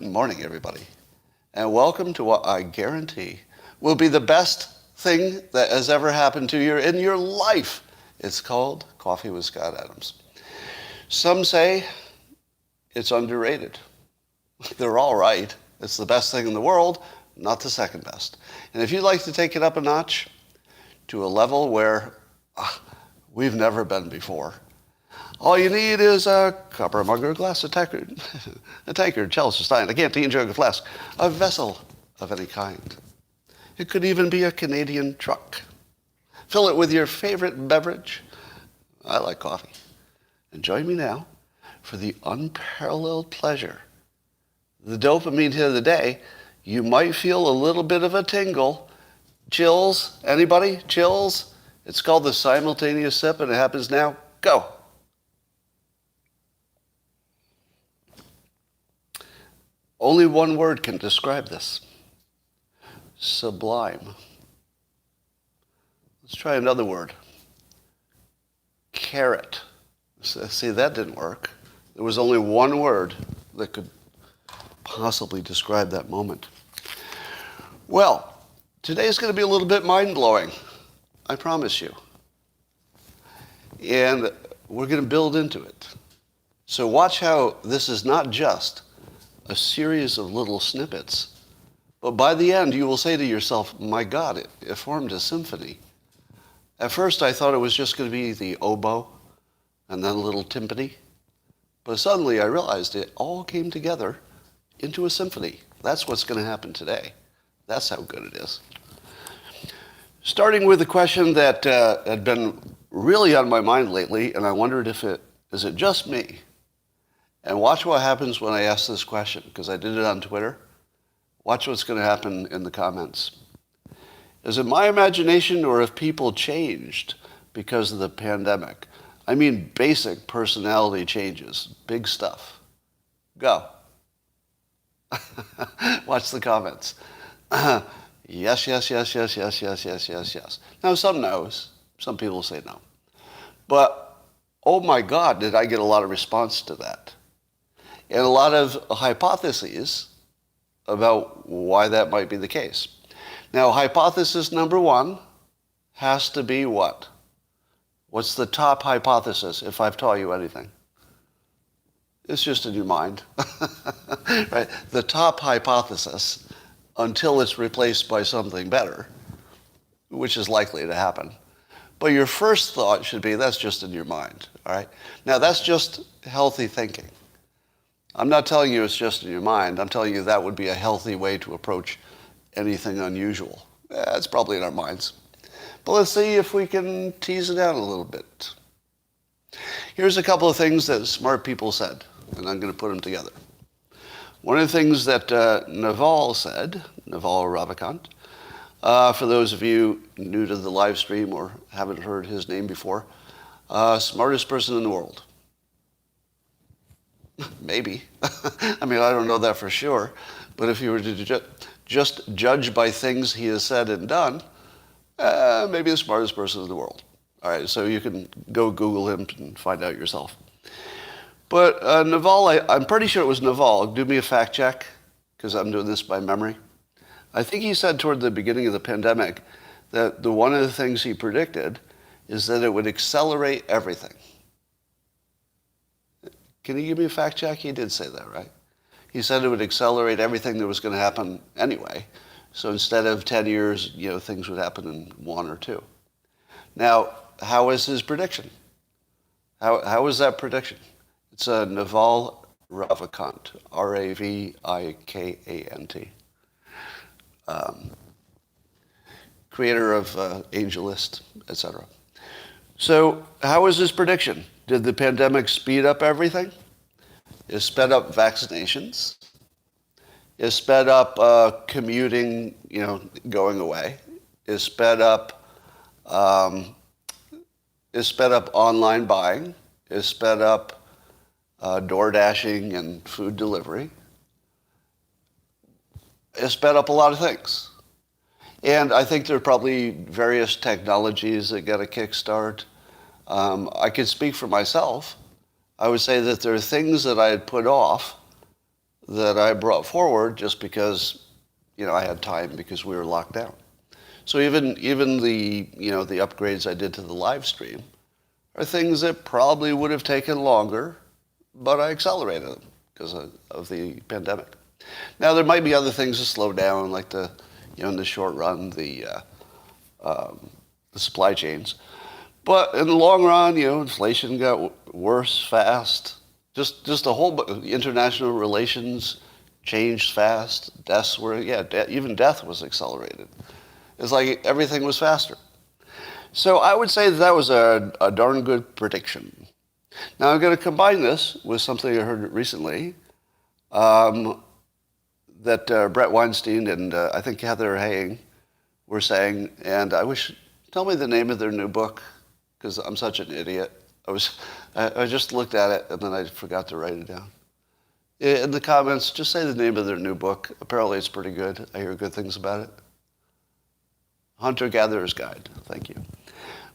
Good morning, everybody, and welcome to what I guarantee will be the best thing that has ever happened to you in your life. It's called Coffee with Scott Adams. Some say it's underrated. They're all right. It's the best thing in the world, not the second best. And if you'd like to take it up a notch to a level where we've never been before, all you need is a cup or a mug or a glass, a tankard, chalice, a stein, a canteen, jug, a flask, a vessel of any kind. It could even be a Canadian truck. Fill it with your favorite beverage. I like coffee. And join me now for the unparalleled pleasure. The dopamine hit of the day, you might feel a little bit of a tingle. Chills? Anybody? Chills? It's called the simultaneous sip, and it happens now. Go. Only one word can describe this. Sublime. Let's try another word. Carrot. See, that didn't work. There was only one word that could possibly describe that moment. Well, today's going to be a little bit mind-blowing. I promise you. And we're going to build into it. So watch how this is not just a series of little snippets. But by the end, you will say to yourself, my God, it formed a symphony. At first, I thought it was just going to be the oboe and then a little timpani. But suddenly, I realized it all came together into a symphony. That's what's going to happen today. That's how good it is. Starting with a question that had been really on my mind lately, and I wondered is it just me? And watch what happens when I ask this question, because I did it on Twitter. Watch what's going to happen in the comments. Is it my imagination, or have people changed because of the pandemic? I mean basic personality changes, big stuff. Go. Watch the comments. Yes, yes, yes, yes, yes, yes, yes, yes, yes. Now, some no's. Some people say no. But, oh my God, did I get a lot of response to that. And a lot of hypotheses about why that might be the case. Now, hypothesis number one has to be what? What's the top hypothesis, if I've taught you anything? It's just in your mind. Right? The top hypothesis, until it's replaced by something better, which is likely to happen. But your first thought should be, that's just in your mind. All right? Now, that's just healthy thinking. I'm not telling you it's just in your mind. I'm telling you that would be a healthy way to approach anything unusual. It's probably in our minds. But let's see if we can tease it out a little bit. Here's a couple of things that smart people said, and I'm going to put them together. One of the things that Naval said, Naval Ravikant, for those of you new to the live stream or haven't heard his name before, smartest person in the world. Maybe. I mean, I don't know that for sure. But if you were to just judge by things he has said and done, maybe the smartest person in the world. All right, so you can go Google him and find out yourself. But Naval, I'm pretty sure it was Naval. Do me a fact check, because I'm doing this by memory. I think he said toward the beginning of the pandemic that one of the things he predicted is that it would accelerate everything. Can you give me a fact check? He did say that, right? He said it would accelerate everything that was going to happen anyway. So instead of 10 years, things would happen in 1 or 2. Now, how is his prediction? How is that prediction? It's Naval Ravikant, Ravikant, creator of AngelList, etc. So how is his prediction? Did the pandemic speed up everything? It sped up vaccinations. It sped up commuting, going away. It sped up online buying. It sped up door dashing and food delivery. It sped up a lot of things. And I think there are probably various technologies that get a kickstart. I could speak for myself. I would say that there are things that I had put off that I brought forward just because, I had time because we were locked down. So even the the upgrades I did to the live stream are things that probably would have taken longer, but I accelerated them because of the pandemic. Now there might be other things to slow down, like in the short run, the supply chains. But in the long run, inflation got worse fast. Just the whole international relations changed fast. Deaths were, even death was accelerated. It's like everything was faster. So I would say that was a darn good prediction. Now I'm going to combine this with something I heard recently that Brett Weinstein and I think Heather Haying were saying, and tell me the name of their new book, because I'm such an idiot. I just looked at it and then I forgot to write it down. In the comments, just say the name of their new book. Apparently it's pretty good. I hear good things about it. Hunter-Gatherer's Guide. Thank you.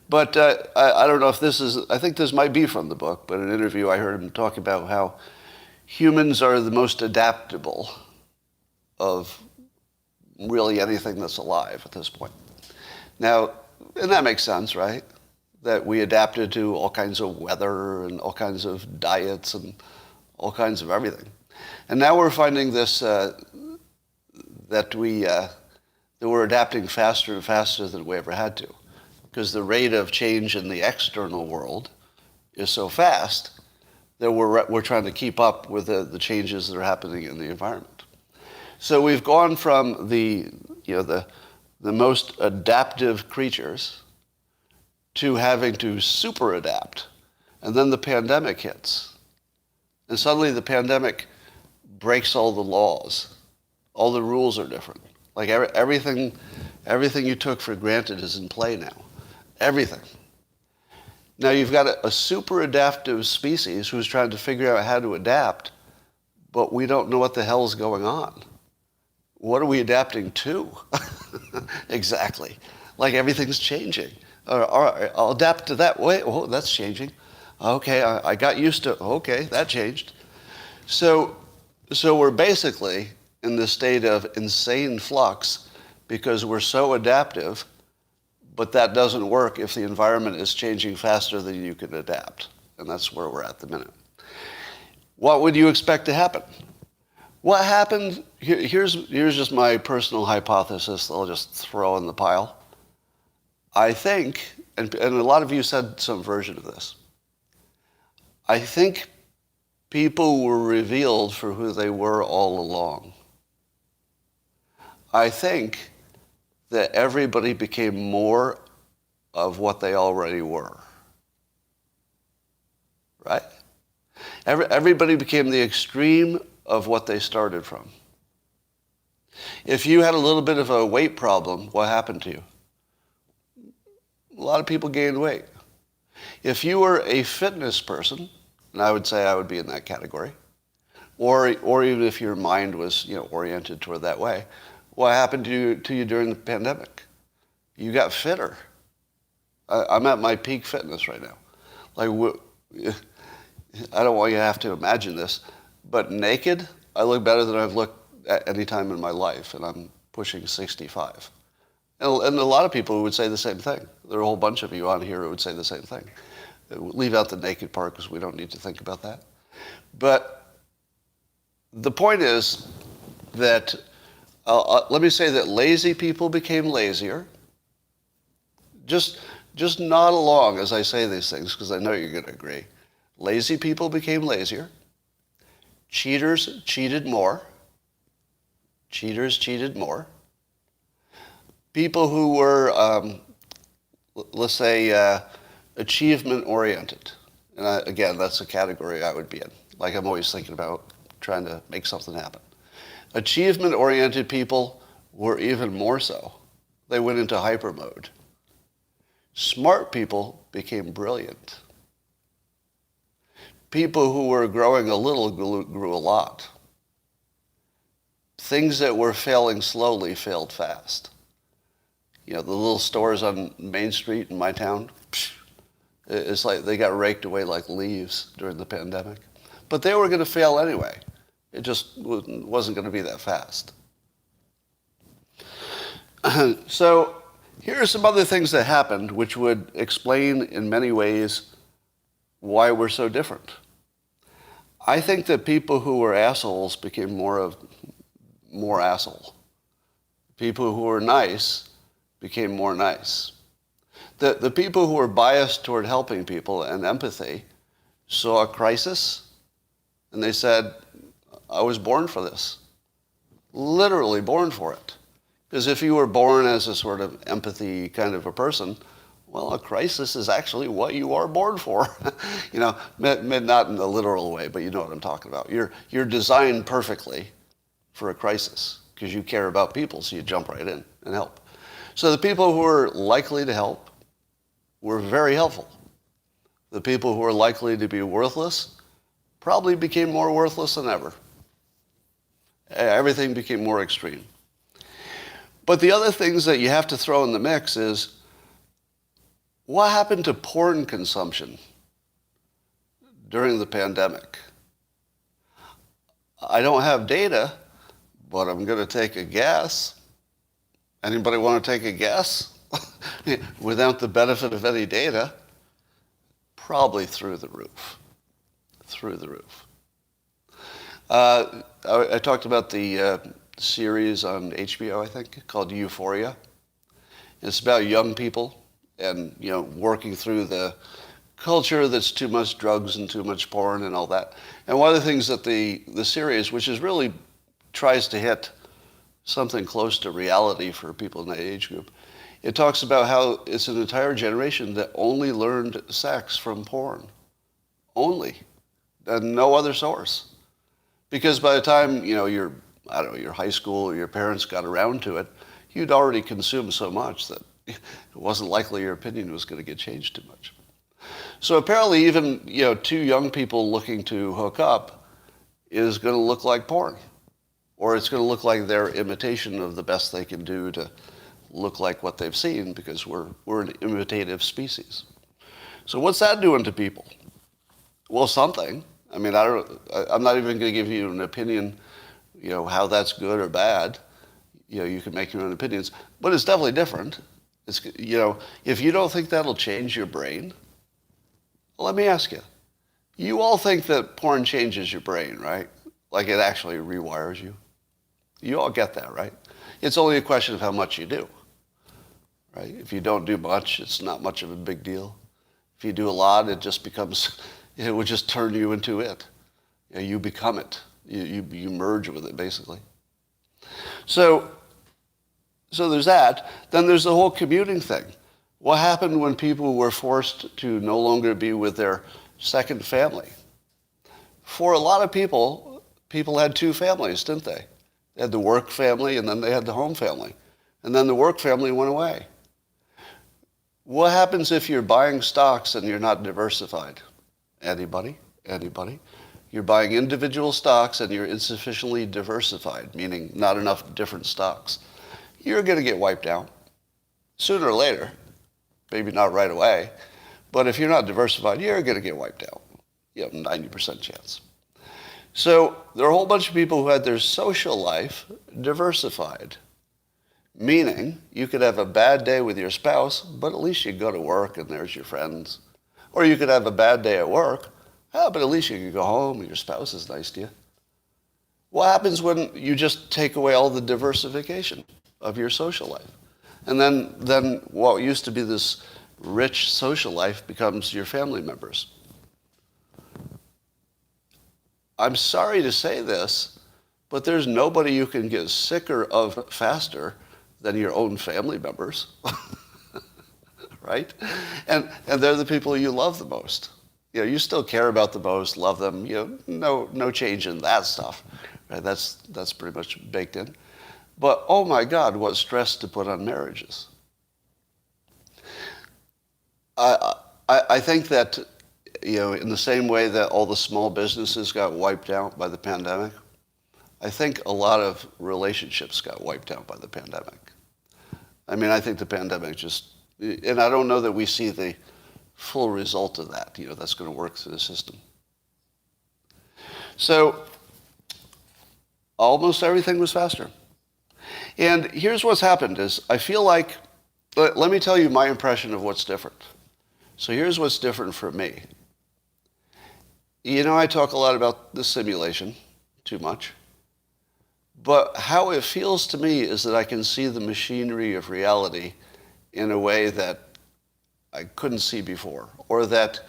But I don't know if I think this might be from the book, but in an interview I heard him talk about how humans are the most adaptable of really anything that's alive at this point. Now, and that makes sense, right? That we adapted to all kinds of weather and all kinds of diets and all kinds of everything. And now we're finding this, that we're adapting faster and faster than we ever had to, because the rate of change in the external world is so fast that we're trying to keep up with the changes that are happening in the environment. So we've gone from the most adaptive creatures to having to super adapt. And then the pandemic hits. And suddenly the pandemic breaks all the laws. All the rules are different. Like everything you took for granted is in play now. Everything. Now you've got a super adaptive species who's trying to figure out how to adapt, but we don't know what the hell's going on. What are we adapting to? Exactly. Like everything's changing. All right, I'll adapt to that. Wait, oh, that's changing. Okay, I got used to, okay, that changed. So we're basically in this state of insane flux because we're so adaptive, but that doesn't work if the environment is changing faster than you can adapt. And that's where we're at the minute. What would you expect to happen? What happened, here's just my personal hypothesis that I'll just throw in the pile. I think, and a lot of you said some version of this, I think people were revealed for who they were all along. I think that everybody became more of what they already were. Right? Everybody became the extreme of what they started from. If you had a little bit of a weight problem, what happened to you? A lot of people gained weight. If you were a fitness person, and I would say I would be in that category, or even if your mind was oriented toward that way, what happened to you during the pandemic? You got fitter. I'm at my peak fitness right now. Like, I don't want you to have to imagine this, but naked, I look better than I've looked at any time in my life, and I'm pushing 65. And a lot of people would say the same thing. There are a whole bunch of you on here who would say the same thing. Leave out the naked part because we don't need to think about that. But the point is that, let me say that lazy people became lazier. Just nod along as I say these things because I know you're going to agree. Lazy people became lazier. Cheaters cheated more. Cheaters cheated more. People who were, let's say, achievement-oriented. And again, that's a category I would be in. Like I'm always thinking about trying to make something happen. Achievement-oriented people were even more so. They went into hyper mode. Smart people became brilliant. People who were growing a little grew a lot. Things that were failing slowly failed fast. The little stores on Main Street in my town, it's like they got raked away like leaves during the pandemic. But they were going to fail anyway. It just wasn't going to be that fast. So here are some other things that happened which would explain in many ways why we're so different. I think that people who were assholes became more asshole. People who were nice became more nice. The people who were biased toward helping people and empathy saw a crisis and they said, I was born for this. Literally born for it. Because if you were born as a sort of empathy kind of a person, well, a crisis is actually what you are born for. You know, not in the literal way, but you know what I'm talking about. You're designed perfectly for a crisis because you care about people, so you jump right in and help. So the people who were likely to help were very helpful. The people who were likely to be worthless probably became more worthless than ever. Everything became more extreme. But the other things that you have to throw in the mix is, what happened to porn consumption during the pandemic? I don't have data, but I'm going to take a guess. Anybody want to take a guess? Without the benefit of any data, probably through the roof. Through the roof. I talked about the series on HBO, I think, called Euphoria. It's about young people and, you know, working through the culture that's too much drugs and too much porn and all that. And one of the things that the series, which is really tries to hit something close to reality for people in that age group, it talks about how it's an entire generation that only learned sex from porn. Only. And no other source. Because by the time, you know, your high school or your parents got around to it, you'd already consumed so much that it wasn't likely your opinion was going to get changed too much. So apparently even, you know, two young people looking to hook up is going to look like porn. Or it's going to look like their imitation of the best they can do to look like what they've seen, because we're an imitative species. So what's that doing to people? Well, something. I mean, I'm not even going to give you an opinion, you know, how that's good or bad. You know, you can make your own opinions. But it's definitely different. It's, you know, if you don't think that'll change your brain, well, let me ask you. You all think that porn changes your brain, right? Like it actually rewires you. You all get that, right? It's only a question of how much you do, right? If you don't do much, it's not much of a big deal. If you do a lot, it just becomes, it would just turn you into it. You know, you become it. You merge with it, basically. So there's that. Then there's the whole commuting thing. What happened when people were forced to no longer be with their second family? For a lot of people had two families, didn't they? They had the work family and then they had the home family. And then the work family went away. What happens if you're buying stocks and you're not diversified? Anybody? Anybody? You're buying individual stocks and you're insufficiently diversified, meaning not enough different stocks. You're going to get wiped out sooner or later. Maybe not right away. But if you're not diversified, you're going to get wiped out. You have a 90% chance. So there are a whole bunch of people who had their social life diversified, meaning you could have a bad day with your spouse, but at least you go to work and there's your friends. Or you could have a bad day at work, but at least you can go home and your spouse is nice to you. What happens when you just take away all the diversification of your social life? And then what used to be this rich social life becomes your family members. I'm sorry to say this, but there's nobody you can get sicker of faster than your own family members, right? And they're the people you love the most. You know, you still care about the most, love them. You know, no change in that stuff, right? That's pretty much baked in. But oh my God, what stress to put on marriages. I think that, you know, in the same way that all the small businesses got wiped out by the pandemic, I think a lot of relationships got wiped out by the pandemic. I mean, I think the pandemic just, and I don't know that we see the full result of that, you know, that's going to work through the system. So Almost everything was faster. And here's what's happened is I feel like, let me tell you my impression of what's different. So here's what's different for me. You know, I talk a lot about the simulation, too much. But how it feels to me is that I can see the machinery of reality in a way that I couldn't see before. Or that,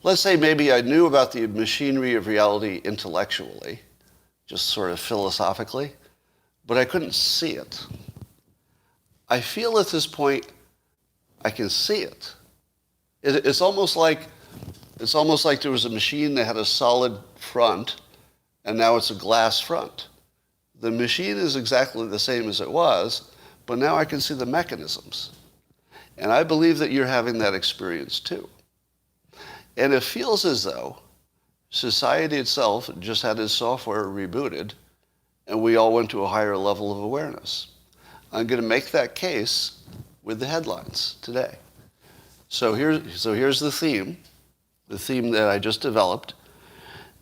let's say maybe I knew about the machinery of reality intellectually, just sort of philosophically, but I couldn't see it. I feel at this point I can see it. It's almost like there was a machine that had a solid front, and now it's a glass front. The machine is exactly the same as it was, but now I can see the mechanisms. And I believe that you're having that experience too. And it feels as though society itself just had its software rebooted, and we all went to a higher level of awareness. I'm going to make that case with the headlines today. So here's the theme that I just developed,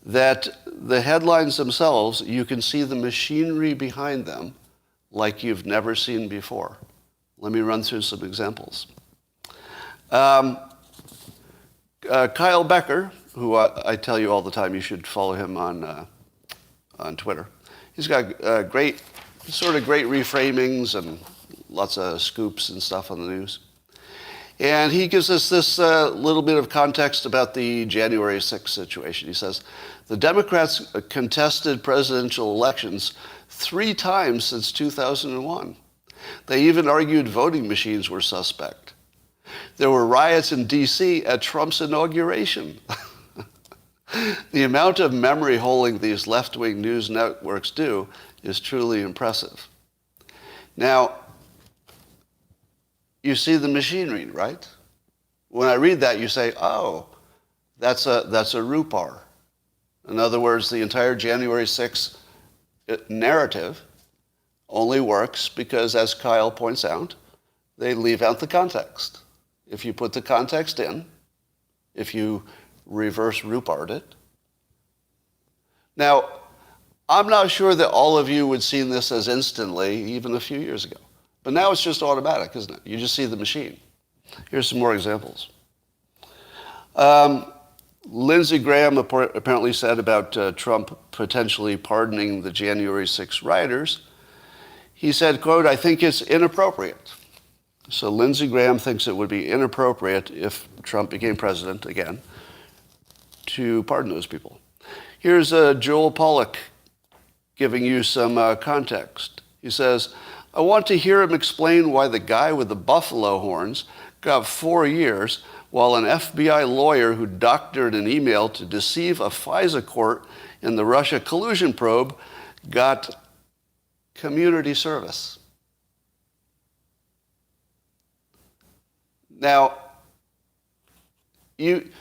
that the headlines themselves, you can see the machinery behind them like you've never seen before. Let me run through some examples. Kyle Becker, who I tell you all the time, you should follow him on Twitter. He's got great reframings and lots of scoops and stuff on the news. And he gives us this little bit of context about the January 6th situation. He says, the Democrats contested presidential elections 3 times since 2001. They even argued voting machines were suspect. There were riots in D.C. at Trump's inauguration. The amount of memory holding these left-wing news networks do is truly impressive. Now, you see the machinery, right? When I read that, you say, oh, that's a RUPAR. In other words, the entire January 6th narrative only works because, as Kyle points out, they leave out the context. If you put the context in, if you reverse RUPAR'd it. Now, I'm not sure that all of you would see this as instantly, even a few years ago. But now it's just automatic, isn't it? You just see the machine. Here's some more examples. Lindsey Graham apparently said about Trump potentially pardoning the January 6 rioters. He said, quote, I think it's inappropriate. So Lindsey Graham thinks it would be inappropriate if Trump became president again to pardon those people. Here's Joel Pollack giving you some context. He says, I want to hear him explain why the guy with the buffalo horns got 4 years while an FBI lawyer who doctored an email to deceive a FISA court in the Russia collusion probe got community service. Now, you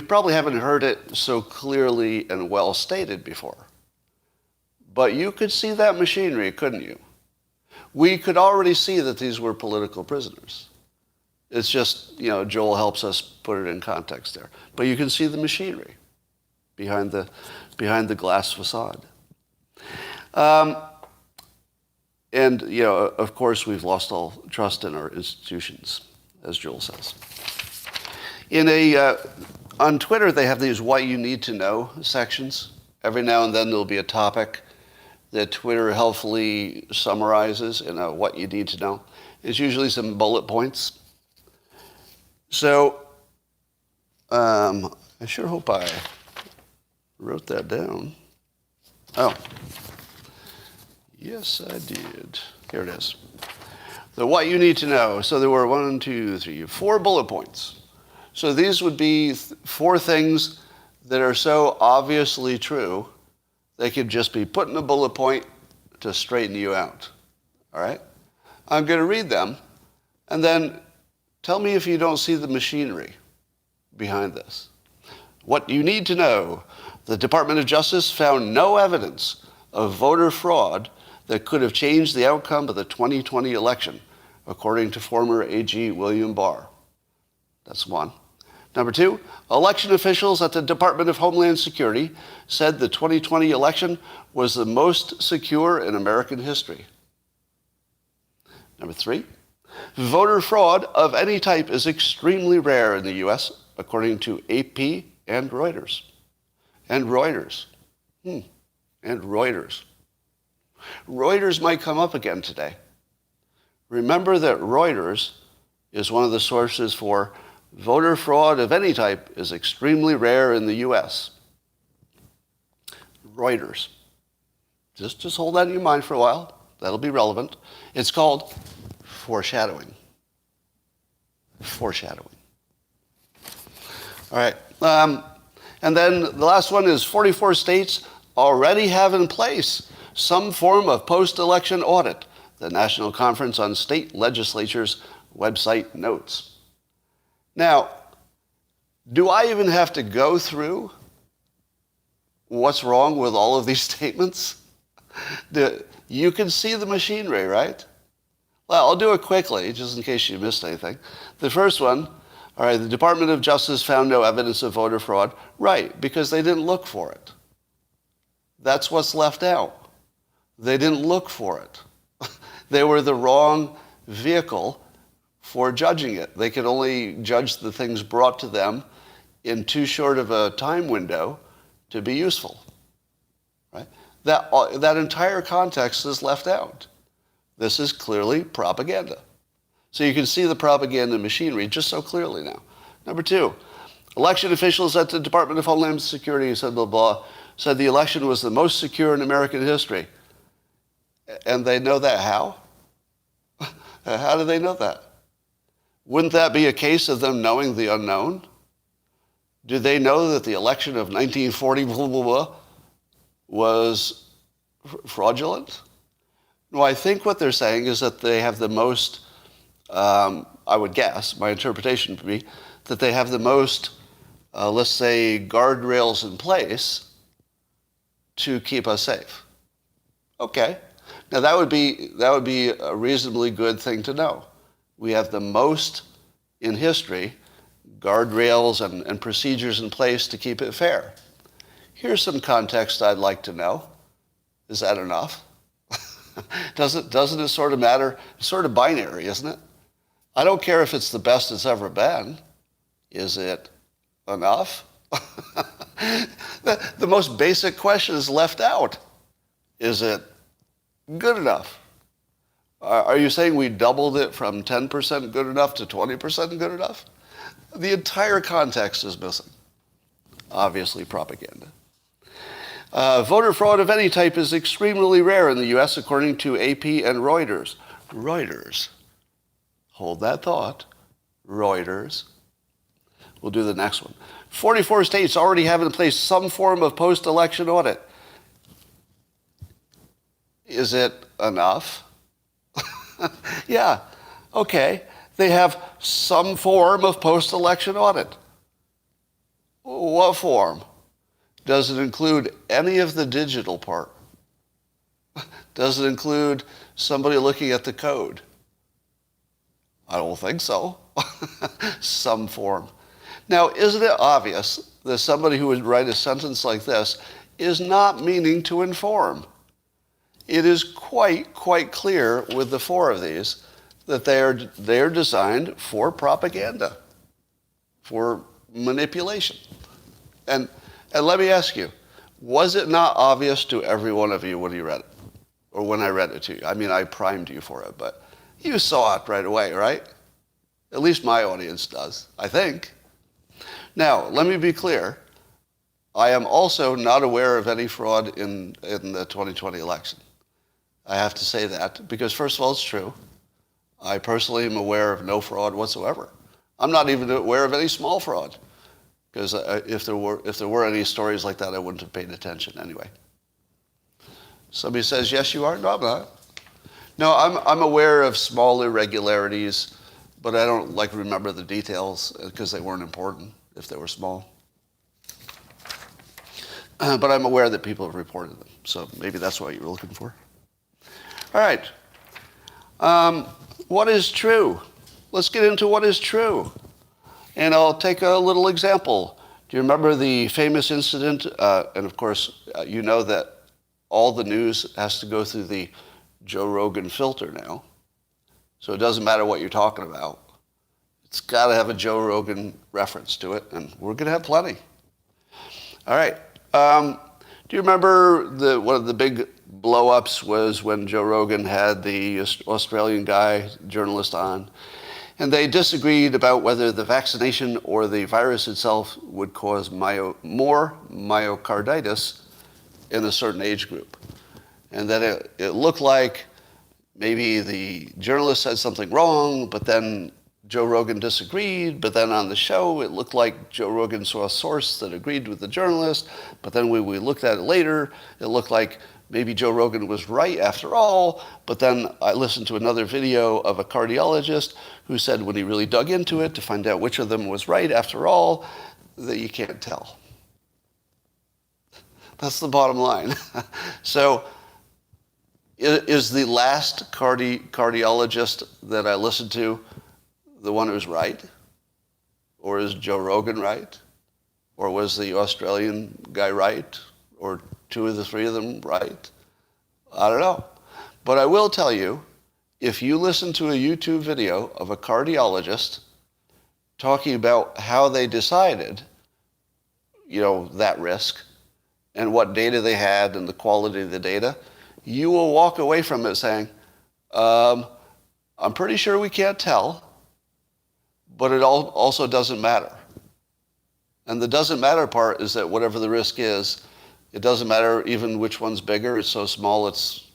probably haven't heard it so clearly and well stated before, but you could see that machinery, couldn't you? We could already see that these were political prisoners. It's just, Joel helps us put it in context there. But you can see the machinery behind the glass facade. And, of course, we've lost all trust in our institutions, as Joel says. On Twitter, they have these what you need to know sections. Every now and then there'll be a topic that Twitter helpfully summarizes in a what you need to know. It's usually some bullet points. So I sure hope I wrote that down. Oh, yes, I did. Here it is. The what you need to know. So there were 4 bullet points. So these would be 4 things that are so obviously true, they could just be put in a bullet point to straighten you out. All right? I'm going to read them, and then tell me if you don't see the machinery behind this. What you need to know. The Department of Justice found no evidence of voter fraud that could have changed the outcome of the 2020 election, according to former AG William Barr. That's one. Number 2, election officials at the Department of Homeland Security said the 2020 election was the most secure in American history. Number 3, voter fraud of any type is extremely rare in the U.S., according to AP and Reuters. And Reuters. And Reuters. Reuters might come up again today. Remember that Reuters is one of the sources for voter fraud of any type is extremely rare in the U.S. Reuters. Just hold that in your mind for a while. That'll be relevant. It's called foreshadowing. Foreshadowing. All right. And then the last one is 44 states already have in place some form of post-election audit, the National Conference on State Legislatures website notes. Now, do I even have to go through what's wrong with all of these statements? You can see the machinery, right? Well, I'll do it quickly, just in case you missed anything. The first one, all right, the Department of Justice found no evidence of voter fraud. Right, because they didn't look for it. That's what's left out. They didn't look for it. They were the wrong vehicle for judging it. They could only judge the things brought to them in too short of a time window to be useful. Right? That entire context is left out. This is clearly propaganda. So you can see the propaganda machinery just so clearly now. Number 2, election officials at the Department of Homeland Security said blah, blah, said the election was the most secure in American history. And they know that how? How do they know that? Wouldn't that be a case of them knowing the unknown? Do they know that the election of 1940 blah, blah, blah, was fraudulent? No, I think what they're saying is that they have the most, I would guess, my interpretation would be, that they have the most, let's say, guardrails in place to keep us safe. Okay. Now that would be a reasonably good thing to know. We have the most in history guardrails and procedures in place to keep it fair. Here's some context I'd like to know. Is that enough? Doesn't it sort of matter? It's sort of binary, isn't it? I don't care if it's the best it's ever been. Is it enough? The most basic question is left out. Is it good enough? Are you saying we doubled it from 10% good enough to 20% good enough? The entire context is missing. Obviously propaganda. Voter fraud of any type is extremely rare in the U.S., according to AP and Reuters. Reuters. Hold that thought. Reuters. We'll do the next one. 44 states already have in place some form of post-election audit. Is it enough? Yeah, okay. They have some form of post-election audit. What form? Does it include any of the digital part? Does it include somebody looking at the code? I don't think so. Some form. Now, isn't it obvious that somebody who would write a sentence like this is not meaning to inform? It is quite clear with the 4 of these that they are designed for propaganda, for manipulation. And let me ask you, was it not obvious to every one of you when you read it? Or when I read it to you? I mean, I primed you for it, but you saw it right away, right? At least my audience does, I think. Now, let me be clear. I am also not aware of any fraud in the 2020 election. I have to say that because, first of all, it's true. I personally am aware of no fraud whatsoever. I'm not even aware of any small fraud because if there were any stories like that, I wouldn't have paid attention anyway. Somebody says, yes, you are? No, I'm not. No, I'm aware of small irregularities, but I don't remember the details because they weren't important if they were small. But I'm aware that people have reported them, so maybe that's what you were looking for. All right. What is true? Let's get into what is true. And I'll take a little example. Do you remember the famous incident? And of course, you know that all the news has to go through the Joe Rogan filter now. So it doesn't matter what you're talking about. It's got to have a Joe Rogan reference to it, and we're going to have plenty. All right. Do you remember one of the big blow-ups was when Joe Rogan had the Australian guy, journalist, on, and they disagreed about whether the vaccination or the virus itself would cause more myocarditis in a certain age group. And then it looked like maybe the journalist said something wrong, but then Joe Rogan disagreed, but then on the show, it looked like Joe Rogan saw a source that agreed with the journalist, but then when we looked at it later, it looked like maybe Joe Rogan was right after all, but then I listened to another video of a cardiologist who said when he really dug into it to find out which of them was right after all, that you can't tell. That's the bottom line. So, is the last cardiologist that I listened to the one who's right? Or is Joe Rogan right? Or was the Australian guy right? Or two of the three of them right? I don't know. But I will tell you, if you listen to a YouTube video of a cardiologist talking about how they decided, that risk and what data they had and the quality of the data, you will walk away from it saying, I'm pretty sure we can't tell, but it also doesn't matter. And the doesn't matter part is that whatever the risk is, it doesn't matter even which one's bigger. It's so small, it's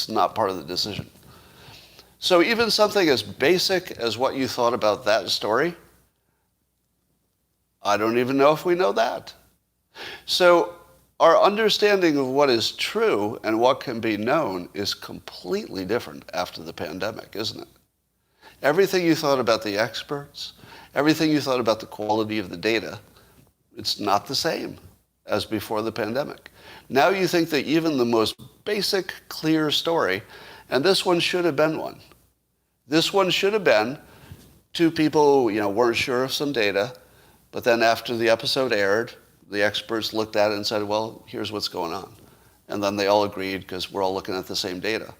not part of the decision. So even something as basic as what you thought about that story, I don't even know if we know that. So our understanding of what is true and what can be known is completely different after the pandemic, isn't it? Everything you thought about the experts, everything you thought about the quality of the data, it's not the same as before the pandemic. Now you think that even the most basic, clear story, and this one should have been one. This one should have been two people, weren't sure of some data, but then after the episode aired, the experts looked at it and said, well, here's what's going on. And then they all agreed because we're all looking at the same data.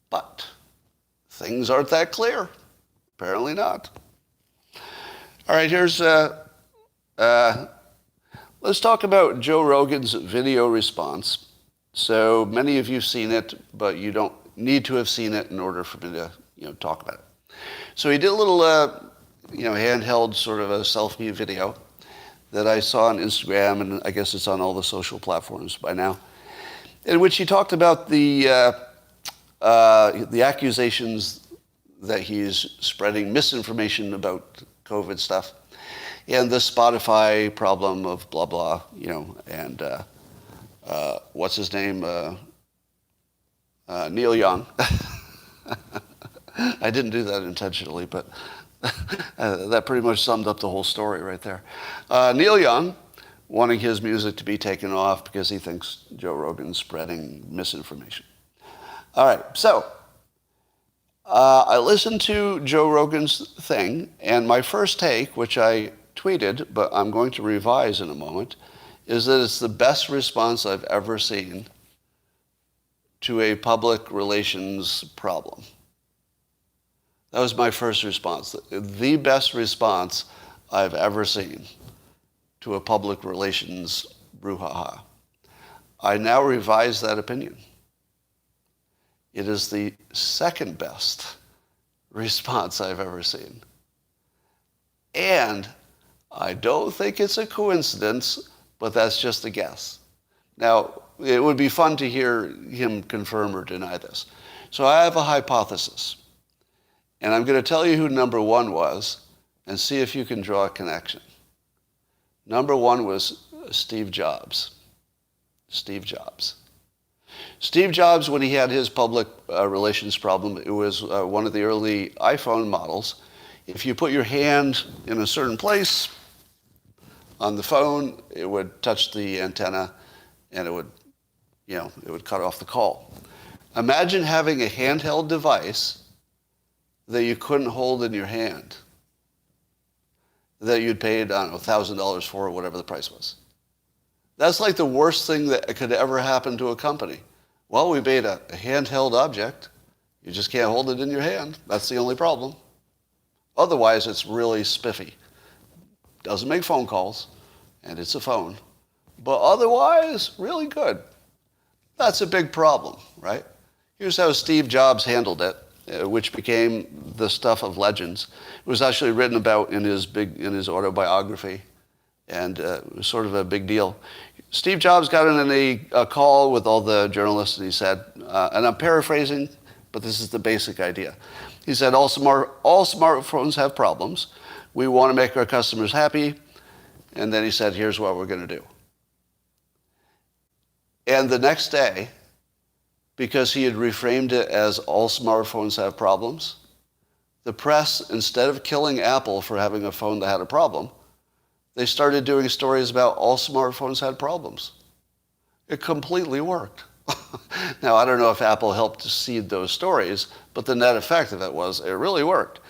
But things aren't that clear. Apparently not. All right, let's talk about Joe Rogan's video response. So many of you have seen it, but you don't need to have seen it in order for me to, talk about it. So he did a little, handheld sort of a selfie video that I saw on Instagram, and I guess it's on all the social platforms by now, in which he talked about the accusations that he's spreading misinformation about COVID stuff, and the Spotify problem of blah, blah, and what's his name? Neil Young. I didn't do that intentionally, but that pretty much summed up the whole story right there. Neil Young wanting his music to be taken off because he thinks Joe Rogan's spreading misinformation. All right, so I listened to Joe Rogan's thing, and my first take, which I tweeted, but I'm going to revise in a moment, is that it's the best response I've ever seen to a public relations problem. That was my first response. The best response I've ever seen to a public relations brouhaha. I now revise that opinion. It is the second best response I've ever seen. And I don't think it's a coincidence, but that's just a guess. Now, it would be fun to hear him confirm or deny this. So I have a hypothesis. And I'm going to tell you who number one was and see if you can draw a connection. Number one was Steve Jobs. Steve Jobs. Steve Jobs, when he had his public relations problem, it was one of the early iPhone models. If you put your hand in a certain place on the phone, it would touch the antenna and it would cut off the call. Imagine having a handheld device that you couldn't hold in your hand. that you'd paid, I don't know, $1,000 for, or whatever the price was. That's like the worst thing that could ever happen to a company. Well, we made a handheld object. You just can't hold it in your hand. That's the only problem. Otherwise, it's really spiffy. Doesn't make phone calls, and it's a phone. But otherwise, really good. That's a big problem, right? Here's how Steve Jobs handled it, which became the stuff of legends. It was actually written about in his autobiography, and it was sort of a big deal. Steve Jobs got in a call with all the journalists, and he said, and I'm paraphrasing, but this is the basic idea. He said, all smartphones have problems. We want to make our customers happy. And then he said, here's what we're going to do. And the next day, because he had reframed it as all smartphones have problems, the press, instead of killing Apple for having a phone that had a problem, they started doing stories about all smartphones had problems. It completely worked. Now, I don't know if Apple helped to seed those stories, but the net effect of it was it really worked.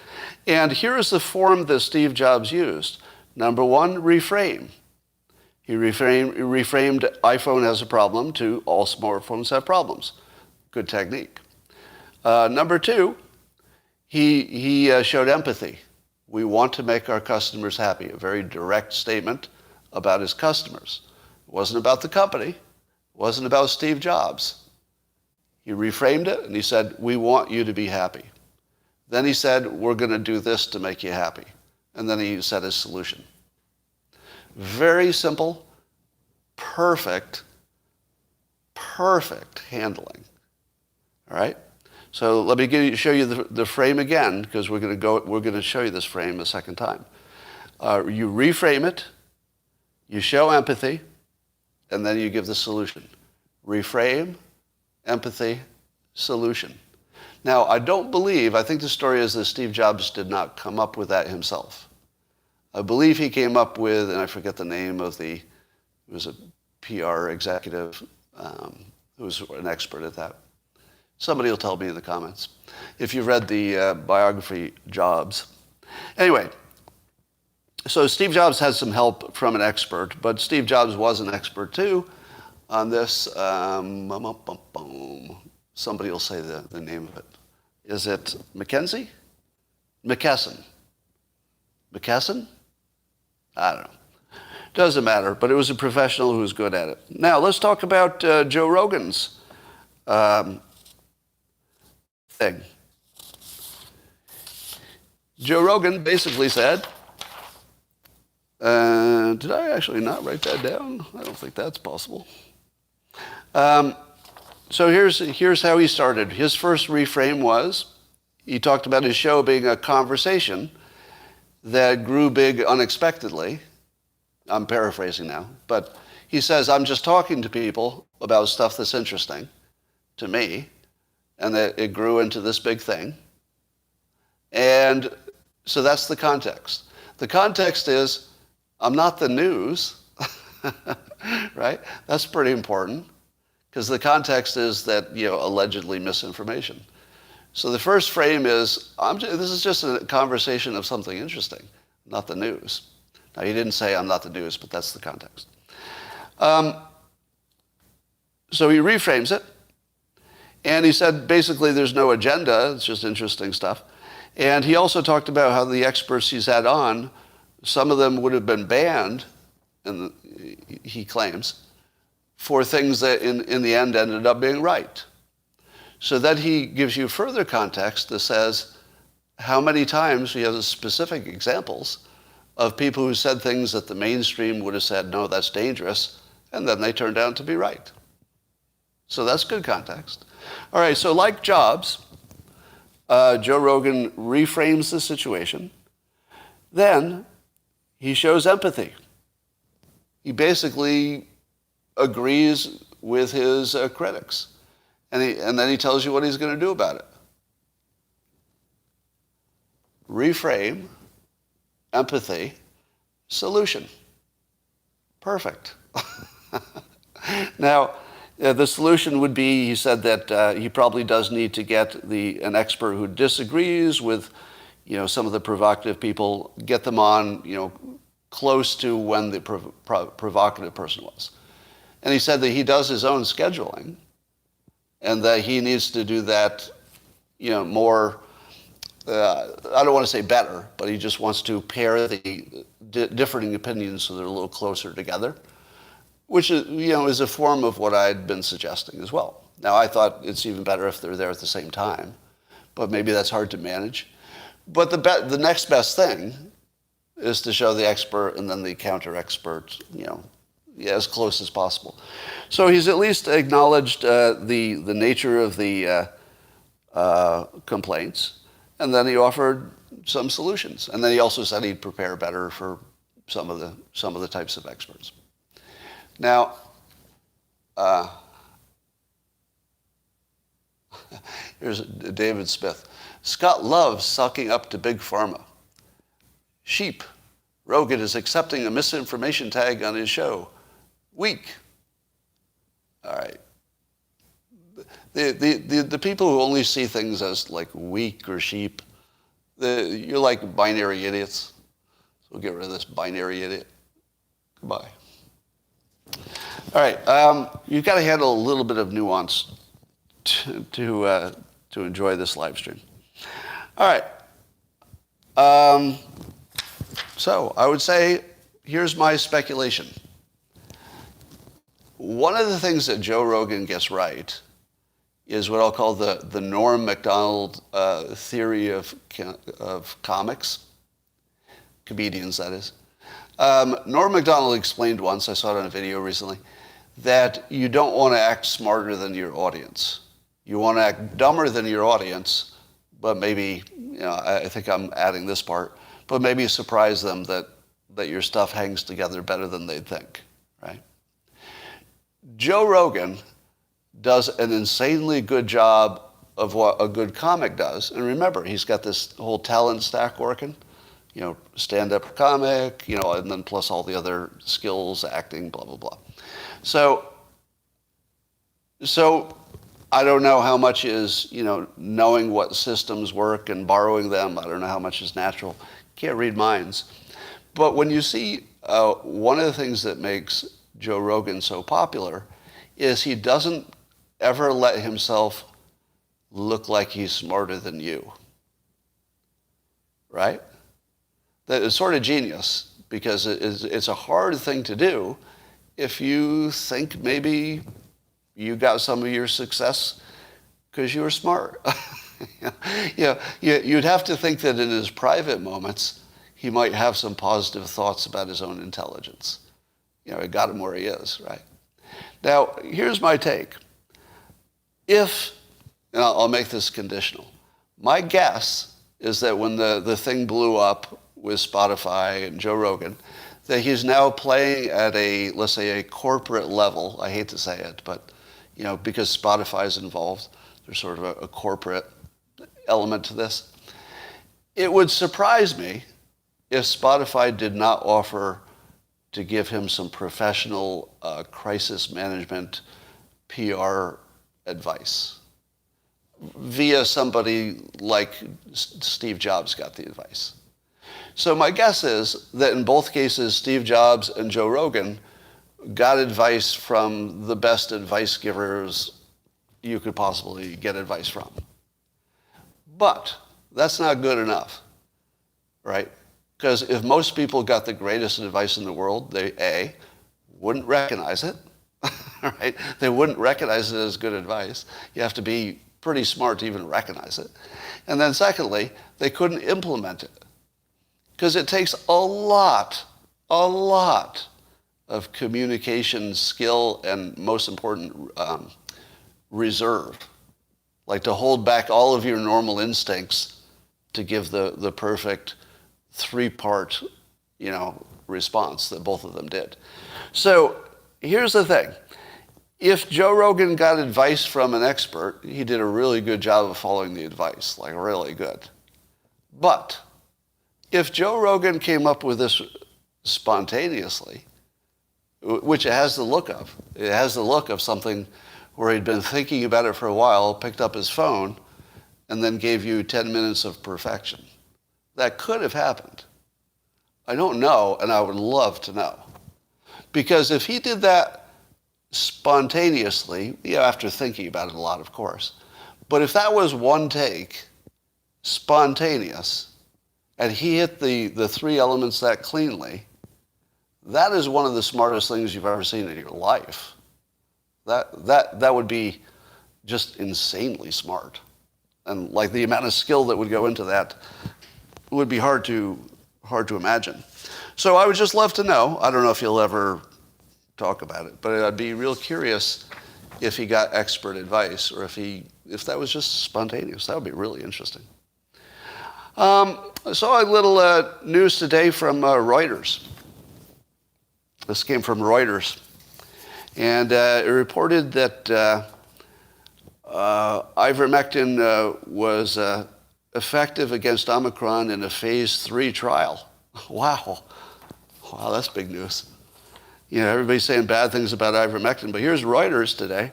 And here's the form that Steve Jobs used. Number one, reframe. He reframed iPhone has a problem to all smartphones have problems. Good technique. Number two, he showed empathy. We want to make our customers happy. A very direct statement about his customers. It wasn't about the company. It wasn't about Steve Jobs. He reframed it and he said, we want you to be happy. Then he said, we're going to do this to make you happy. And then he said his solution. Very simple, perfect handling. All right? So let me show you the frame again, because we're going to show you this frame a second time. You reframe it, you show empathy, and then you give the solution. Reframe, empathy, solution. Now, I think the story is that Steve Jobs did not come up with that himself. I believe he came up with, and I forget the name of it was a PR executive who was an expert at that. Somebody will tell me in the comments if you've read the biography Jobs. Anyway, so Steve Jobs had some help from an expert, but Steve Jobs was an expert too on this. Somebody will say the name of it. Is it McKesson? McKesson? I don't know. Doesn't matter, but it was a professional who was good at it. Now, let's talk about Joe Rogan's thing. Joe Rogan basically said, did I actually not write that down? I don't think that's possible. So here's how he started. His first reframe was, he talked about his show being a conversation that grew big unexpectedly. I'm paraphrasing now, but he says, I'm just talking to people about stuff that's interesting to me, and that it grew into this big thing. And so that's the context. The context is, I'm not the news, right? That's pretty important, because the context is that, allegedly misinformation. So the first frame is, this is just a conversation of something interesting, not the news. Now, he didn't say I'm not the news, but that's the context. So he reframes it, and he said basically there's no agenda, it's just interesting stuff. And he also talked about how the experts he's had on, some of them would have been banned, and he claims, for things that in the end ended up being right. So then he gives you further context that says how many times, he has specific examples of people who said things that the mainstream would have said, no, that's dangerous, and then they turned out to be right. So that's good context. All right, so like Jobs, Joe Rogan reframes the situation. Then he shows empathy. He basically agrees with his critics. And then he tells you what he's going to do about it. Reframe, empathy, solution. Perfect. Now, the solution would be, he said that he probably does need to get an expert who disagrees with, some of the provocative people, get them on, close to when the provocative person was. And he said that he does his own scheduling and that he needs to do that, more, I don't want to say better, but he just wants to pair the differing opinions so they're a little closer together, which is, is a form of what I'd been suggesting as well. Now, I thought it's even better if they're there at the same time, but maybe that's hard to manage. But the next best thing is to show the expert and then the counter-expert, as close as possible. So he's at least acknowledged the nature of the complaints, and then he offered some solutions. And then he also said he'd prepare better for some of the types of experts. Now, here's David Smith. Scott loves sucking up to Big Pharma. Sheep. Rogan is accepting a misinformation tag on his show. Weak. All right. The people who only see things as like weak or sheep, you're like binary idiots. So we'll get rid of this binary idiot. Goodbye. All right. You've got to handle a little bit of nuance to enjoy this live stream. All right. So I would say, here's my speculation. One of the things that Joe Rogan gets right is what I'll call the Norm Macdonald theory of comics, comedians, that is. Norm Macdonald explained once, I saw it on a video recently, that you don't want to act smarter than your audience. You want to act dumber than your audience, but maybe, I think I'm adding this part, but maybe surprise them that your stuff hangs together better than they'd think, right? Joe Rogan does an insanely good job of what a good comic does. And remember, he's got this whole talent stack working, stand-up comic, and then plus all the other skills, acting, blah, blah, blah. So I don't know how much is, knowing what systems work and borrowing them. I don't know how much is natural. Can't read minds. But when you see one of the things that makes Joe Rogan so popular is he doesn't ever let himself look like he's smarter than you, right? That is sort of genius because it's a hard thing to do if you think maybe you got some of your success because you were smart. You'd have to think that in his private moments, he might have some positive thoughts about his own intelligence. It got him where he is, right? Now, here's my take. And I'll make this conditional. My guess is that when the thing blew up with Spotify and Joe Rogan, that he's now playing at let's say a corporate level. I hate to say it, but, because Spotify is involved, there's sort of a corporate element to this. It would surprise me if Spotify did not offer to give him some professional crisis management PR advice via somebody like Steve Jobs got the advice. So my guess is that in both cases, Steve Jobs and Joe Rogan got advice from the best advice givers you could possibly get advice from. But that's not good enough, right? Because if most people got the greatest advice in the world, they, wouldn't recognize it, right? They wouldn't recognize it as good advice. You have to be pretty smart to even recognize it. And then secondly, they couldn't implement it. Because it takes a lot of communication skill and, most important, reserve. Like to hold back all of your normal instincts to give the perfect three-part, response that both of them did. So here's the thing. If Joe Rogan got advice from an expert, he did a really good job of following the advice, like really good. But if Joe Rogan came up with this spontaneously, which it has the look of something where he'd been thinking about it for a while, picked up his phone, and then gave you 10 minutes of perfection. that could have happened? I don't know, and I would love to know. Because if he did that spontaneously, after thinking about it a lot, of course, but if that was one take, spontaneous, and he hit the three elements that cleanly, that is one of the smartest things you've ever seen in your life. That would be just insanely smart. And like the amount of skill that would go into that would be hard to imagine. So I would just love to know. I don't know if he'll ever talk about it, but I'd be real curious if he got expert advice or if that was just spontaneous. That would be really interesting. I saw a little news today from Reuters. This came from Reuters. And it reported that ivermectin was effective against Omicron in a phase 3 trial. Wow, that's big news. Everybody's saying bad things about ivermectin, but here's Reuters today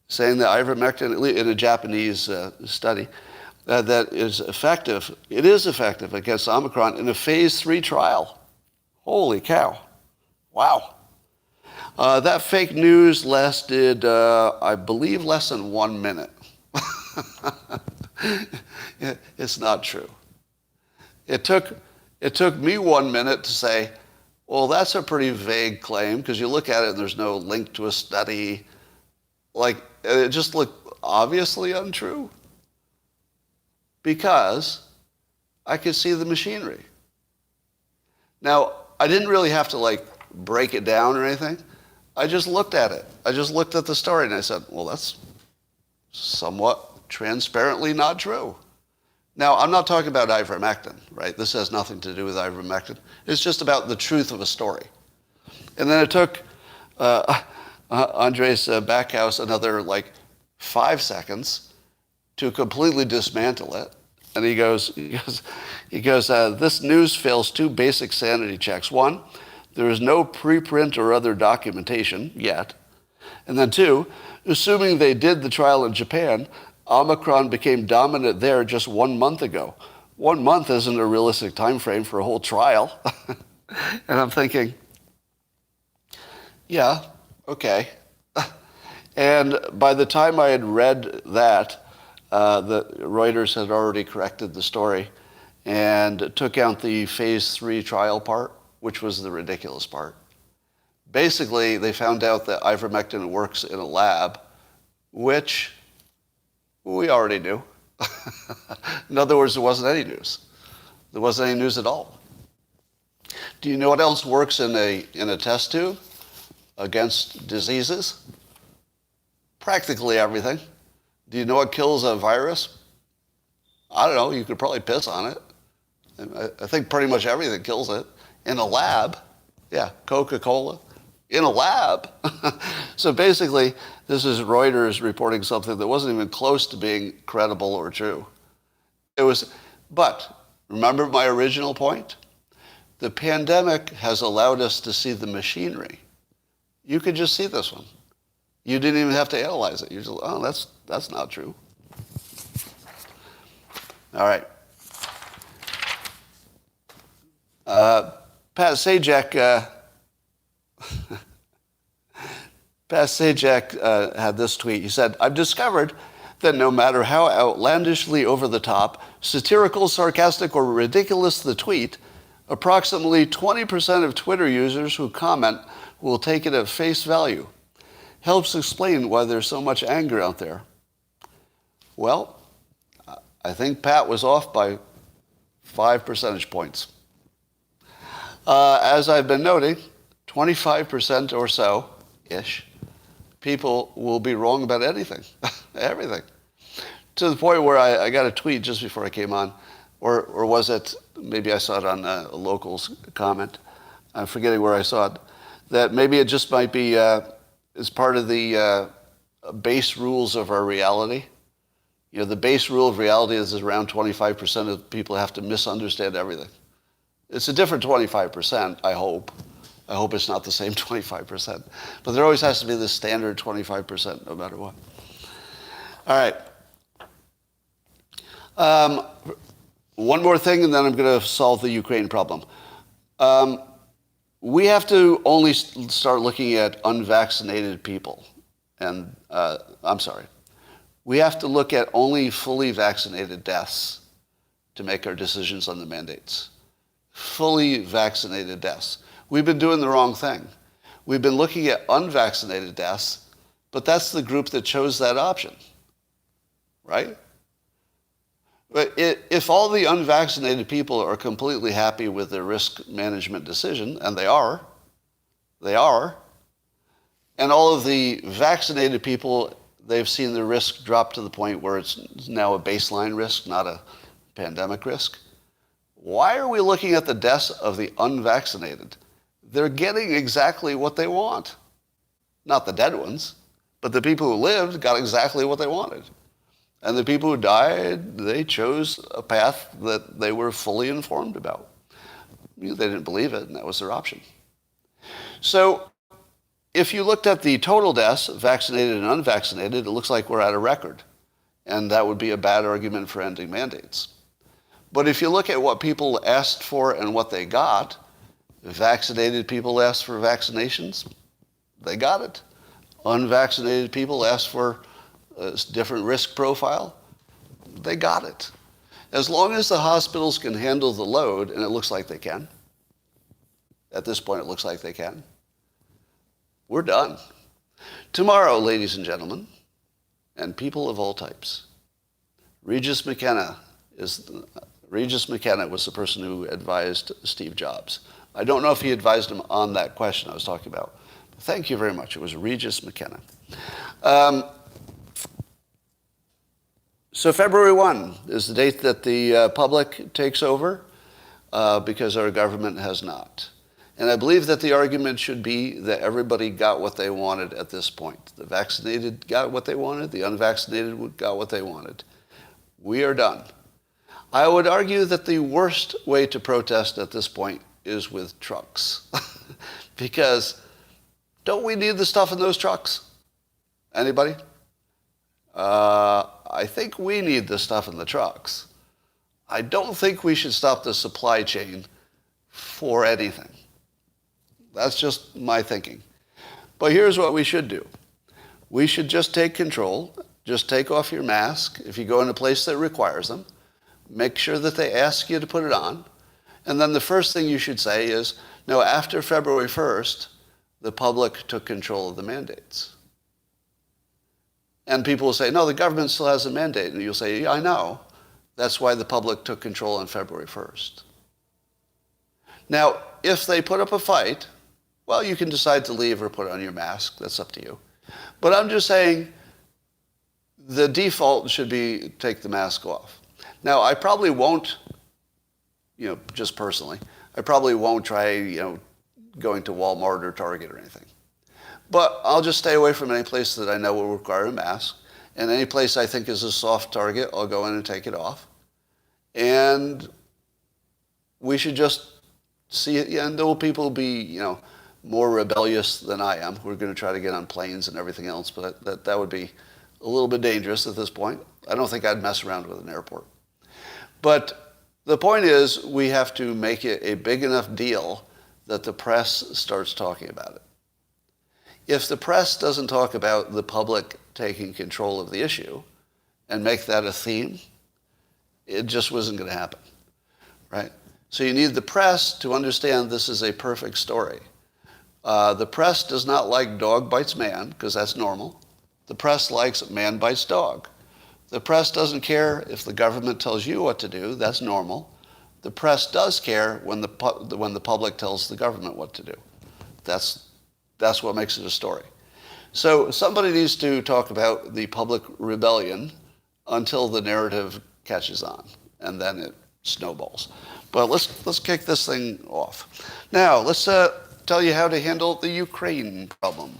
saying that ivermectin, in a Japanese study, that is effective. It is effective against Omicron in a phase 3 trial. Holy cow. Wow. That fake news lasted, I believe, less than 1 minute. It's not true. It took me 1 minute to say, well, that's a pretty vague claim, because you look at it and there's no link to a study. Like, it just looked obviously untrue. Because I could see the machinery. Now, I didn't really have to, break it down or anything. I just looked at it. I just looked at the story and I said, well, that's somewhat transparently not true. Now, I'm not talking about ivermectin, right? This has nothing to do with ivermectin. It's just about the truth of a story. And then it took Andres Backhouse another 5 seconds to completely dismantle it. And he goes, this news fails 2 basic sanity checks. 1, there is no preprint or other documentation yet. And then 2, assuming they did the trial in Japan, Omicron became dominant there just 1 month ago. 1 month isn't a realistic time frame for a whole trial. And I'm thinking, yeah, okay. And by the time I had read that, the Reuters had already corrected the story and took out the phase 3 trial part, which was the ridiculous part. Basically, they found out that ivermectin works in a lab, which we already knew. In other words, there wasn't any news. There wasn't any news at all. Do you know what else works in a test tube against diseases? Practically everything. Do you know what kills a virus? I don't know. You could probably piss on it. I think pretty much everything kills it. In a lab, Coca-Cola. In a lab. So basically, this is Reuters reporting something that wasn't even close to being credible or true. But remember my original point? The pandemic has allowed us to see the machinery. You could just see this one. You didn't even have to analyze it. You just, that's not true. All right. Pat Sajak had this tweet. He said, I've discovered that no matter how outlandishly over the top, satirical, sarcastic, or ridiculous the tweet, approximately 20% of Twitter users who comment will take it at face value. Helps explain why there's so much anger out there. Well, I think Pat was off by 5 percentage points. As I've been noting, 25% or so-ish people will be wrong about anything, everything. To the point where I got a tweet just before I came on, or was it, maybe I saw it on a local's comment, I'm forgetting where I saw it, that maybe it just might be as part of the base rules of our reality. The base rule of reality is around 25% of people have to misunderstand everything. It's a different 25%, I hope. I hope it's not the same 25%. But there always has to be this standard 25%, no matter what. All right. One more thing, and then I'm going to solve the Ukraine problem. We have to only start looking at unvaccinated people. And we have to look at only fully vaccinated deaths to make our decisions on the mandates. Fully vaccinated deaths. We've been doing the wrong thing. We've been looking at unvaccinated deaths, but that's the group that chose that option, right? But if all the unvaccinated people are completely happy with their risk management decision, and they are, and all of the vaccinated people, they've seen the risk drop to the point where it's now a baseline risk, not a pandemic risk. Why are we looking at the deaths of the unvaccinated? They're getting exactly what they want. Not the dead ones, but the people who lived got exactly what they wanted. And the people who died, they chose a path that they were fully informed about. They didn't believe it, and that was their option. So if you looked at the total deaths, vaccinated and unvaccinated, it looks like we're at a record. And that would be a bad argument for ending mandates. But if you look at what people asked for and what they got, vaccinated people asked for vaccinations, they got it. Unvaccinated people asked for a different risk profile, they got it. As long as the hospitals can handle the load, and it looks like they can, at this point it looks like they can, we're done. Tomorrow, ladies and gentlemen, and people of all types, Regis McKenna was the person who advised Steve Jobs. I don't know if he advised him on that question I was talking about. But thank you very much. It was Regis McKenna. So February 1 is the date that the public takes over because our government has not. And I believe that the argument should be that everybody got what they wanted at this point. The vaccinated got what they wanted. The unvaccinated got what they wanted. We are done. I would argue that the worst way to protest at this point is with trucks. Because don't we need the stuff in those trucks? Anybody? I think we need the stuff in the trucks. I don't think we should stop the supply chain for anything. That's just my thinking. But here's what we should do. We should just take control. Just take off your mask if you go in a place that requires them. Make sure that they ask you to put it on. And then the first thing you should say is, no, after February 1st, the public took control of the mandates. And people will say, no, the government still has a mandate. And you'll say, yeah, I know. That's why the public took control on February 1st. Now, if they put up a fight, well, you can decide to leave or put on your mask. That's up to you. But I'm just saying the default should be take the mask off. Now, I probably won't, just personally, I probably won't try, going to Walmart or Target or anything. But I'll just stay away from any place that I know will require a mask. And any place I think is a soft target, I'll go in and take it off. And we should just see it. And there will people be, more rebellious than I am. We're going to try to get on planes and everything else. But that would be a little bit dangerous at this point. I don't think I'd mess around with an airport. But the point is, we have to make it a big enough deal that the press starts talking about it. If the press doesn't talk about the public taking control of the issue and make that a theme, it just wasn't going to happen, right? So you need the press to understand this is a perfect story. The press does not like dog bites man, because that's normal. The press likes man bites dog. The press doesn't care if the government tells you what to do. That's normal. The press does care when the public tells the government what to do. That's what makes it a story. So somebody needs to talk about the public rebellion until the narrative catches on, and then it snowballs. But let's kick this thing off. Now, let's tell you how to handle the Ukraine problem.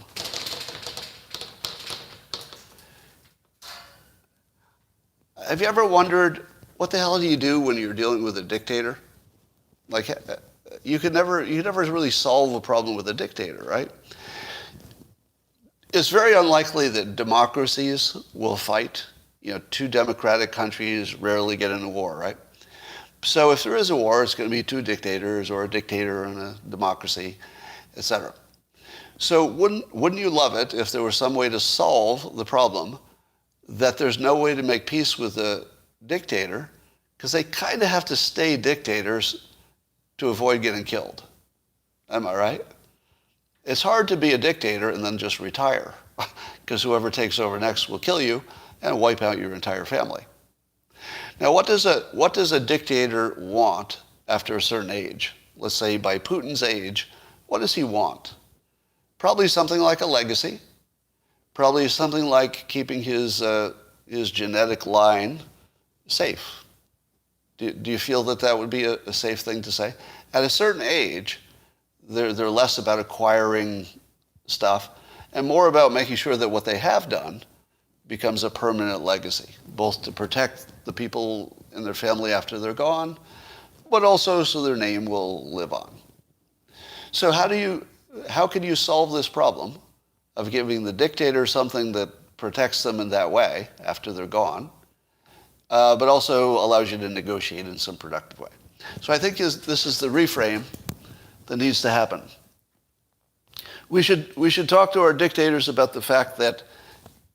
Have you ever wondered, what the hell do you do when you're dealing with a dictator? Like, you never really solve a problem with a dictator, right? It's very unlikely that democracies will fight. Two democratic countries rarely get into war, right? So if there is a war, it's going to be two dictators or a dictator and a democracy, etc. So wouldn't you love it if there was some way to solve the problem that there's no way to make peace with a dictator because they kind of have to stay dictators to avoid getting killed? Am I right? It's hard to be a dictator and then just retire because whoever takes over next will kill you and wipe out your entire family. Now, what does a dictator want after a certain age? Let's say by Putin's age, what does he want? Probably something like a legacy. Probably something like keeping his genetic line safe. Do you feel that would be a safe thing to say? At a certain age, they're less about acquiring stuff and more about making sure that what they have done becomes a permanent legacy, both to protect the people in their family after they're gone, but also so their name will live on. So how can you solve this problem of giving the dictator something that protects them in that way after they're gone, but also allows you to negotiate in some productive way? So I think this is the reframe that needs to happen. We should talk to our dictators about the fact that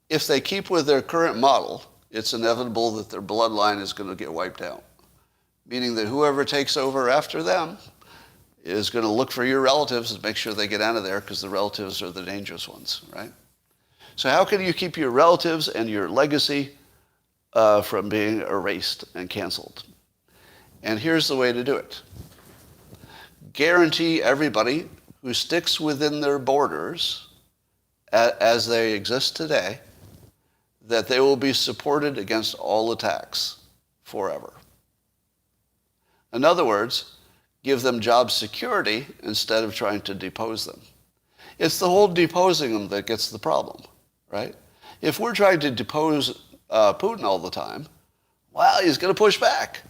if they keep with their current model, it's inevitable that their bloodline is going to get wiped out. Meaning that whoever takes over after them is going to look for your relatives and make sure they get out of there because the relatives are the dangerous ones, right? So how can you keep your relatives and your legacy from being erased and canceled? And here's the way to do it. Guarantee everybody who sticks within their borders as they exist today that they will be supported against all attacks forever. In other words, give them job security instead of trying to depose them. It's the whole deposing them that gets the problem, right? If we're trying to depose Putin all the time, well, he's going to push back.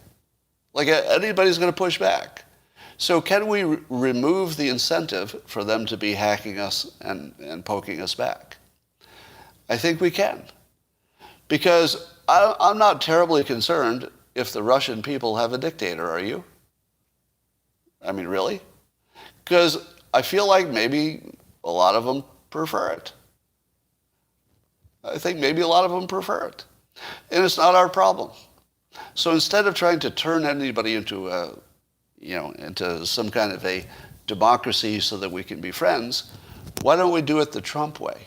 Like anybody's going to push back. So can we remove the incentive for them to be hacking us and poking us back? I think we can. Because I'm not terribly concerned if the Russian people have a dictator, are you? I mean, really? Because I feel like maybe a lot of them prefer it. I think maybe a lot of them prefer it. And it's not our problem. So instead of trying to turn anybody into some kind of a democracy so that we can be friends, why don't we do it the Trump way?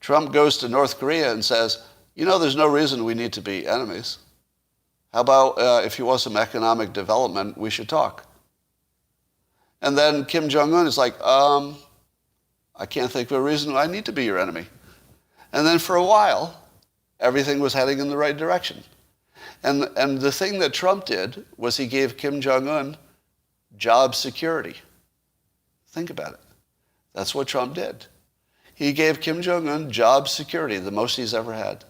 Trump goes to North Korea and says, there's no reason we need to be enemies. How about if you want some economic development, we should talk. And then Kim Jong-un is like, I can't think of a reason I need to be your enemy. And then for a while, everything was heading in the right direction. And the thing that Trump did was he gave Kim Jong-un job security. Think about it. That's what Trump did. He gave Kim Jong-un job security, the most he's ever had.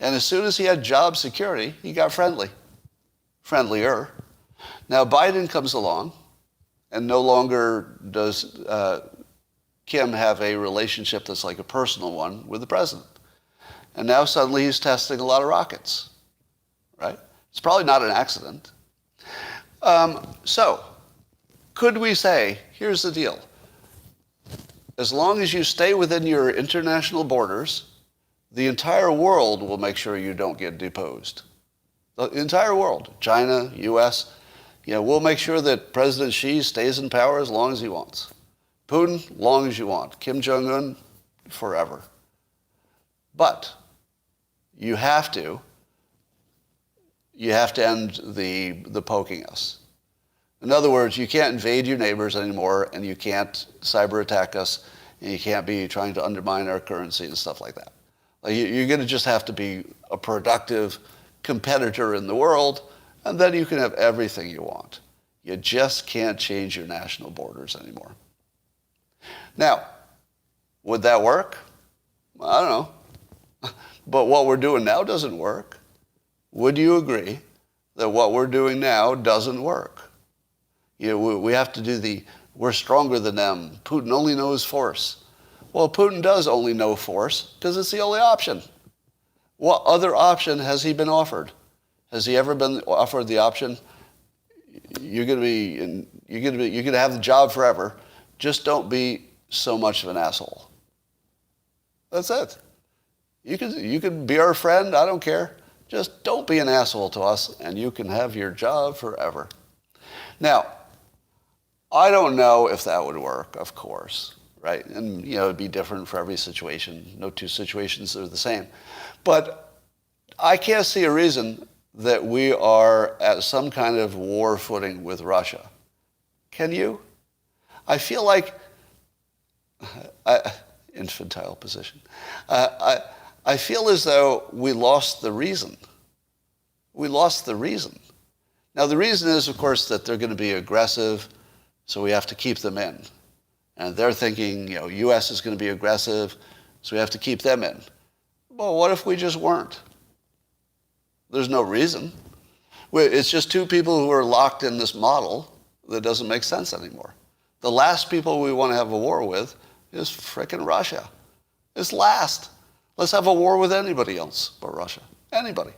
And as soon as he had job security, he got friendlier. Now Biden comes along, and no longer does Kim have a relationship that's like a personal one with the president. And now suddenly he's testing a lot of rockets, right? It's probably not an accident. So could we say, here's the deal. As long as you stay within your international borders, the entire world will make sure you don't get deposed. The entire world, China, US, we'll make sure that President Xi stays in power as long as he wants. Putin, long as you want. Kim Jong-un, forever. But you have to end the poking us. In other words, you can't invade your neighbors anymore, and you can't cyber attack us, and you can't be trying to undermine our currency and stuff like that. Like you're going to just have to be a productive competitor in the world, and then you can have everything you want. You just can't change your national borders anymore. Now, would that work? I don't know. But what we're doing now doesn't work. Would you agree that what we're doing now doesn't work? We have to do we're stronger than them. Putin only knows force. Well, Putin does only know force because it's the only option. What other option has he been offered? Has he ever been offered the option you're gonna have the job forever. Just don't be so much of an asshole. That's it. You can be our friend. I don't care. Just don't be an asshole to us, and you can have your job forever. Now, I don't know if that would work, of course, right? And, it'd be different for every situation. No two situations are the same. But I can't see a reason that we are at some kind of war footing with Russia. Can you? I feel like, infantile position. I feel as though we lost the reason. We lost the reason. Now, the reason is, of course, that they're going to be aggressive, so we have to keep them in. And they're thinking, U.S. is going to be aggressive, so we have to keep them in. Well, what if we just weren't? There's no reason. It's just two people who are locked in this model that doesn't make sense anymore. The last people we want to have a war with is frickin' Russia. It's last. Let's have a war with anybody else but Russia. Anybody.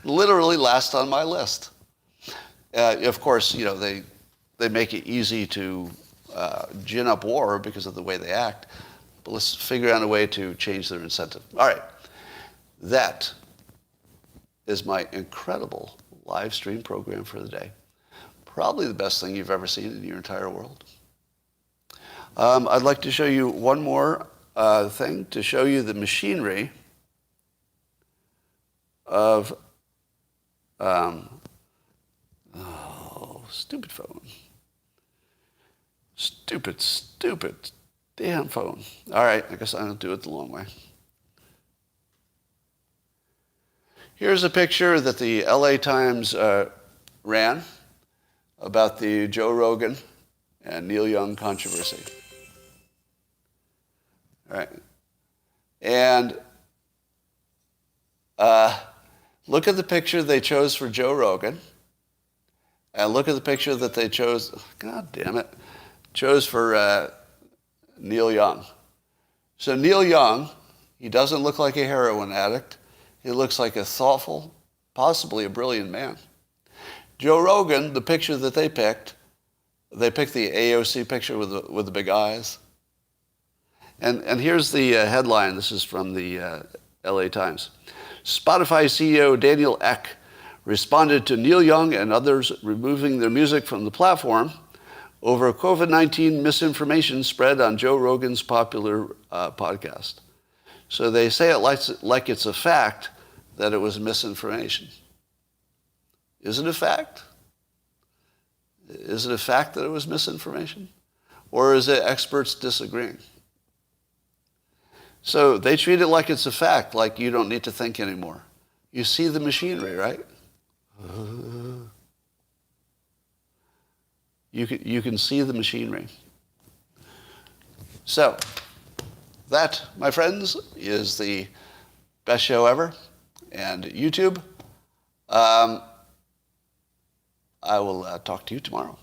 Literally last on my list. Of course, they make it easy to gin up war because of the way they act. But let's figure out a way to change their incentive. All right. That is my incredible live stream program for the day. Probably the best thing you've ever seen in your entire world. I'd like to show you one more thing to show you the machinery of, stupid phone. Stupid, damn phone. All right, I guess I'll do it the long way. Here's a picture that the LA Times ran about the Joe Rogan and Neil Young controversy. All right. And look at the picture they chose for Joe Rogan. And look at the picture that they chose, chose for Neil Young. So Neil Young, he doesn't look like a heroin addict. He looks like a thoughtful, possibly a brilliant man. Joe Rogan, the picture that they picked the AOC picture with the big eyes. And here's the headline. This is from the LA Times. Spotify CEO Daniel Ek responded to Neil Young and others removing their music from the platform over COVID-19 misinformation spread on Joe Rogan's popular podcast. So they say it like it's a fact that it was misinformation. Is it a fact? Is it a fact that it was misinformation? Or is it experts disagreeing? So they treat it like it's a fact, like you don't need to think anymore. You see the machinery, right? You can see the machinery. So that, my friends, is the best show ever. And YouTube, I will talk to you tomorrow.